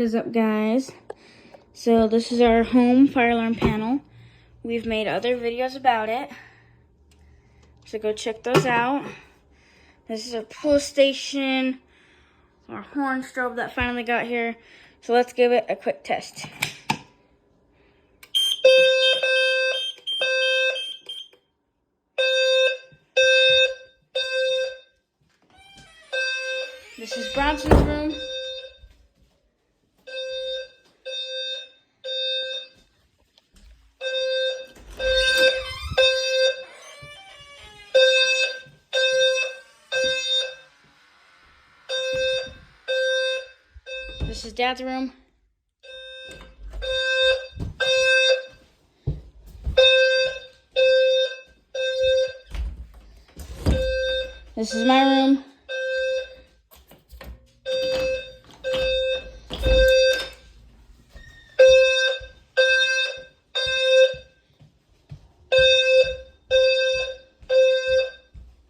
What is up, guys? So this is our home fire alarm panel. We've made other videos about it, so go check those out. This is our pull station, our horn strobe that finally got here. So let's give it a quick test. This is Bronson's room. This is Dad's room. This is my room.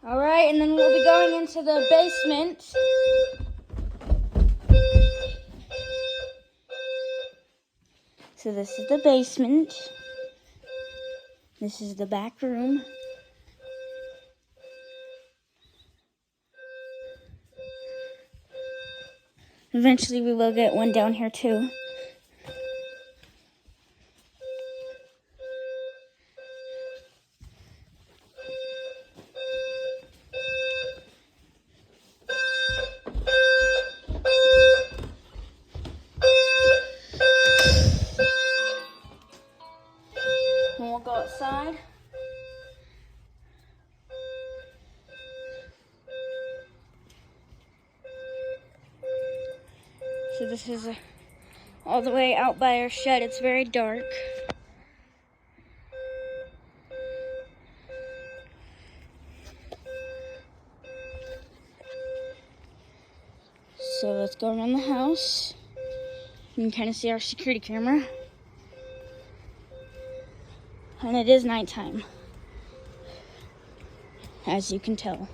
All right, and then we'll be going into the basement. So this is the basement. This is the back room. Eventually we will get one down here too. And we'll go outside. So this is all the way out by our shed. It's very dark. So let's go around the house. You can kind of see our security camera. And it is nighttime, as you can tell.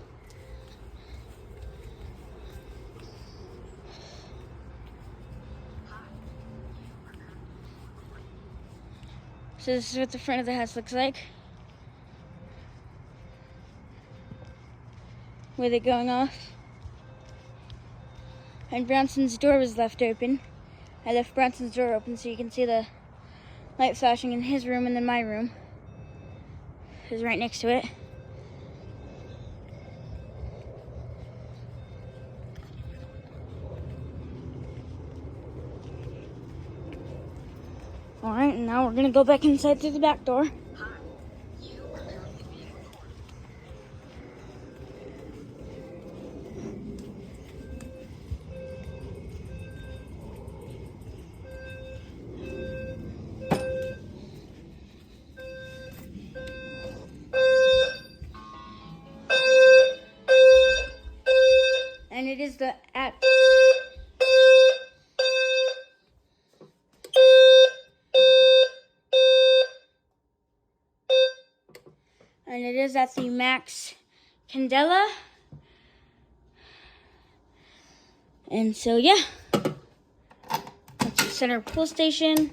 So this is what the front of the house looks like. With it going off. And Bronson's door was left open. I left Bronson's door open so you can see the light flashing in his room, and then my room is right next to it. All right, and now we're gonna go back inside through the back door. And it is the And it is at the Max Candela. And so, yeah. That's the center pull station.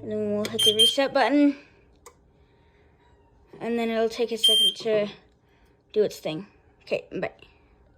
And then we'll hit the reset button. And then it'll take a second to do its thing. Okay, bye.